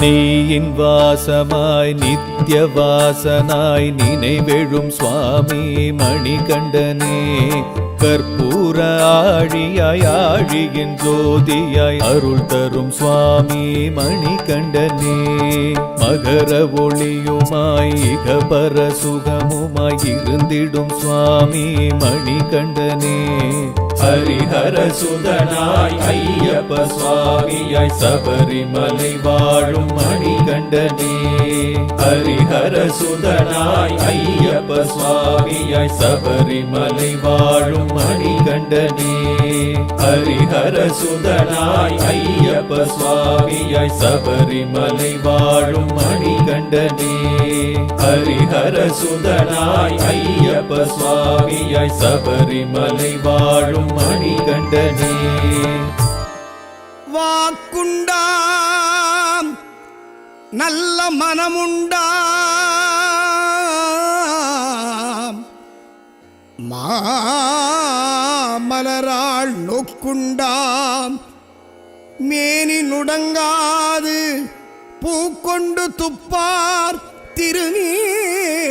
நீயின் வாசமாய் நித்ய வாசனாய் நினைவெழும் சுவாமி மணிகண்டனே கற்பூர ஆழியாய் ஆழியின் ஜோதியாய் அருள் தரும் சுவாமி மணிகண்டனே மகர ஒளியுமாய் இகபர சுகமுமாய் இருந்திடும் சுவாமி மணிகண்டனே ஹரிஹர சுதனாய் ஐயப்ப சுவாமியாய் சபரிமலை வாழும் மணிகண்டனே ஹரிஹர சுதனாய் ஐயப்ப சுவாமியாய் சபரிமலை வாழும் மணிகண்டனே ஹரிஹர சுதனாய் ஐயப்ப சுவாமியாய் சபரிமலை வாழும் மணிகண்டனே ஹரிஹர சுதனாய் ஐயப்ப சுவாமியாய் சபரிமலை வாழும் மணிகண்டனே வாக்குண்டாம் நல்ல மனமுண்டாம் மாமலராள் நோக்குண்டாம் மேனி நுடங்காது பூக்கொண்டு துப்பார் திருநேனி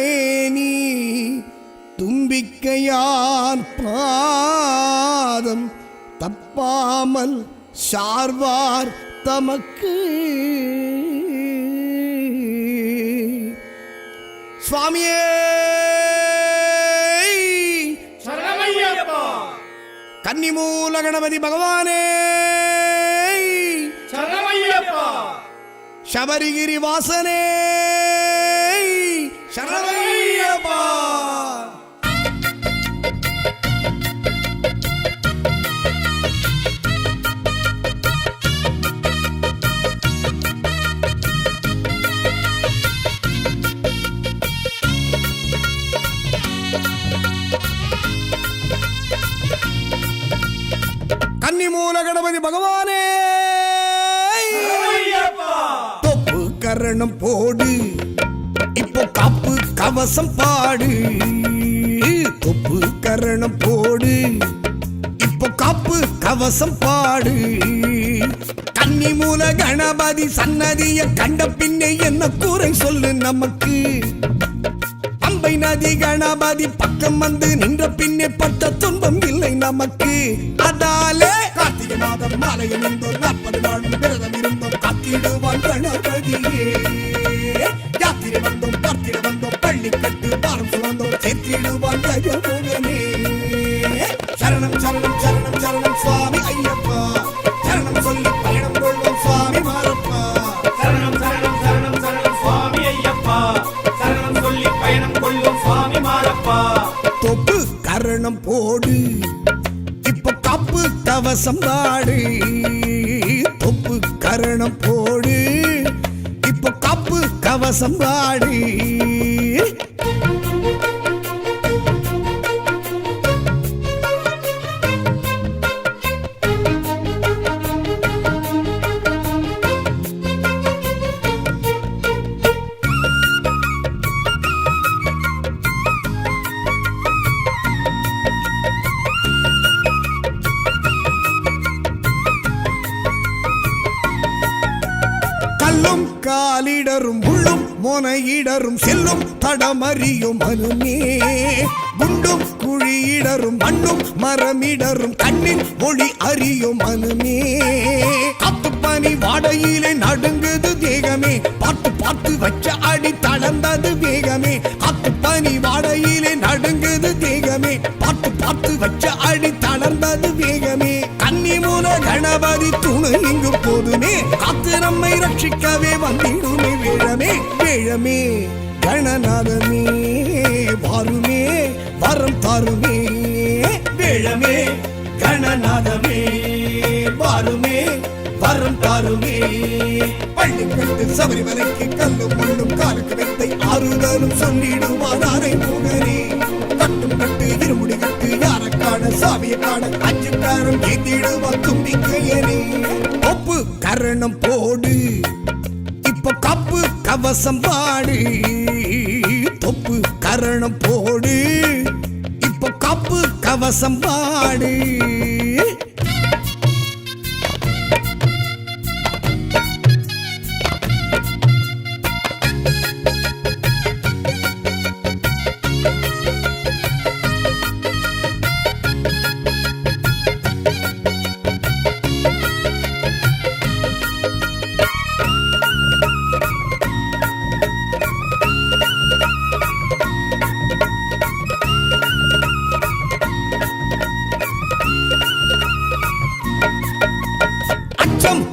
தும்பிக்கையான் பாதம் தப்பாமல் சார்வார் தமக்கு சுவாமியே சரணமையப்பா கன்னிமூல கணபதி பகவானே சரணமையப்பா சபரிகிரி வாசனே சரணமையப்பா கன்னிமூல கணபதி பகவானே தொப்பு கரணம் போடு இப்போ காப்பு கவசம் பாடு தொப்பு கரணம் போடு இப்போ காப்பு கவசம் பாடு கன்னிமூல கணபதி சன்னதிய கண்ட பின்னே என்ன கூரை சொல்லு நமக்கு பம்பை நதி கணபதி பக்கம் வந்து நின்ற பின்னே பட்ட துன்பம் இல்லை நமக்கு அதாலே கார்த்திகை மாதம் மாலையில் இருந்தோம் 40 நாளும் விரதம் இருந்தோம் காத்திடுவான் கணபதியே யாத்திரை வந்தோம் பார்த்திட வந்தோம் பள்ளி கட்டு பாரம் சுமந்தோம் சேர்த்திடுவான் கஜமுகனே சரணம் சரணம் சரணம் சரணம் சுவாமி ஐயப்பா சரணம் சொல்லி பயணம் கொள்வோம் சுவாமி மாரப்பா சரணம் கவசம் பாடு தொப்பு கரணம் போடு இப்போ காப்பு கவசம் பாடு கல்லும் காலிடரும் உள்ளும் மோனையிடரும் செல்லும் தடமறியும் மனுமே குண்டும் குழியிடரும் மண்ணும் மரமிடரும் கண்ணின் மொழி அறியும் மனுமே காத்து பனி வாடையிலே நடுங்குது தேகமே பார்த்து பார்த்து வச்ச அடி தளர்ந்தது வேகமே காத்து பனி வாடையிலே நடுங்குது தேகமே பார்த்து பார்த்து வச்ச அடி தளர்ந்தது வேகமே கன்னி மூல கணபதி துணை இங்கு போதுமே காத்து நம்மை ரட்சிக்கவே வந்திடுமே வேழமே வேழமே கணநாதமே வாருமே வரம் தாருமே வேழமே கணநாதமே வாருமே வரம் தாருமே பள்ளி கட்டு சபரிமலைக்கு கல்லும் முள்ளும் காலுக்கு வெத்தை ஆறுதலும் சொல்லிடுவார் அரை முகனே கட்டும் கட்டு இருமுடி கட்டு யார காண சாமியை காண அச்சுக்காரம் ஏத்திடுவார் தும்பிக்கையனே ஒப்பு கரணம் போடு இப்போ கப்பு கவசம் பாடு தொப்பு கரணம் போடு இப்போ கப்பு கவசம் பாடு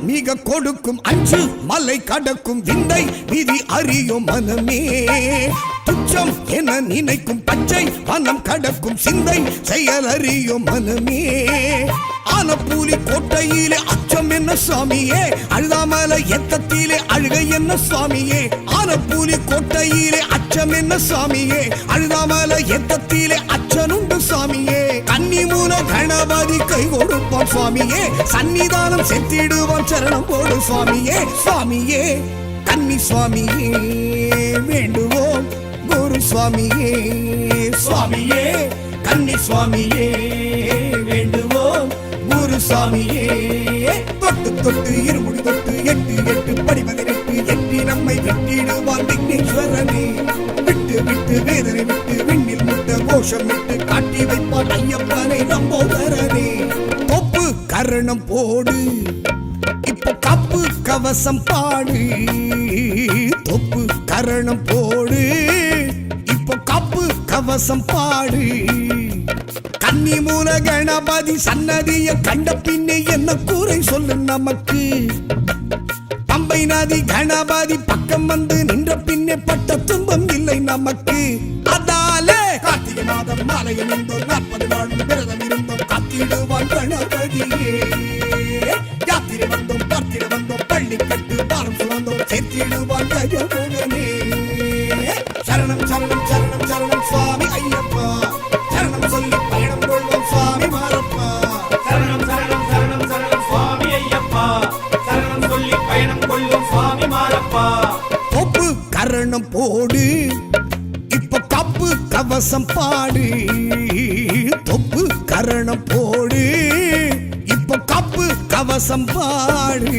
மிக கொடுக்கும் அஞ்சு மலை கடக்கும் விந்தை விதி அறியும் மனமே துச்சம் என நினைக்கும் பச்சை வனம் கடக்கும் சிந்தை செயல் அறியும் மனமே ஆனப்பூலி கோட்டையிலே அச்சம் என்ன சுவாமியே அழுதாமலை எத்தத்திலே அழுகை என்ன சுவாமியே ஆனப்பூலி கோட்டையிலே அச்சம் என்ன சுவாமியே அழுதாமலை எத்தத்திலே அச்சனுண்டு சுவாமியே கன்னி மூல கணபதி கை கொடுப்பான் சுவாமியே சன்னிதானம் செத்திடுவான் சரணம் போடு சுவாமியே சுவாமியே கன்னி சுவாமியே வேண்டுவோம் குரு சுவாமியே சுவாமியே கன்னி சுவாமியே வேண்டுவோம் குரு சுவாமியே தொட்டு தொட்டு இருமுடி தொட்டு எட்டு எட்டு படிவதற்கு எட்டி நம்மை வெட்டிடுவான் விக்னேஸ்வரனே விட்டு விட்டு வேதனை விட்டு விண்ணில் முட்ட கோஷம் விட்டு காட்டி வைப்பான் ஐயப்பனை நம்போதரனே தொப்பு கரணம் போடு இப்போ கப்பு கவசம் பாடு தொப்பு கரணம் போடு இப்போ கப்பு கவசம் பாடு கன்னி மூல கணபதி சன்னதிய கண்ட பின்னே என்ன கூரை சொல்லு நமக்கு பம்பை நதி கணபதி பக்கம் வந்து நின்ற பின்னே பட்ட துன்பம் இல்லை நமக்கு அதாலே கார்த்திகை மாதம் மாலையில் இருந்தோம் 40 நாளும் விரதம் இருந்தோம் காத்திடுவான் கணபதியே யாத்திரை வந்தோம் பார்த்திட வந்தோம் பள்ளி கட்டு பாரம் சுமந்தோம் சேர்த்திடுவான் கஜமுகனே சரணம் சரணம் சரணம் சரணம் சுவாமி ஐயப்பா சரணம் சொல்லி பயணம் கொள்வோம் சுவாமி மாரப்பா சரணம் சரணம் சரணம் சரணம் சுவாமி ஐயப்பா சரணம் சொல்லி பயணம் கொள்ளும் சுவாமி மாரப்பா தொப்பு கரணம் போடு இப்போ கப்பு கவசம் பாடு தொப்பு கரணம் போடு இப்போ கப்பு கவசம் பாடு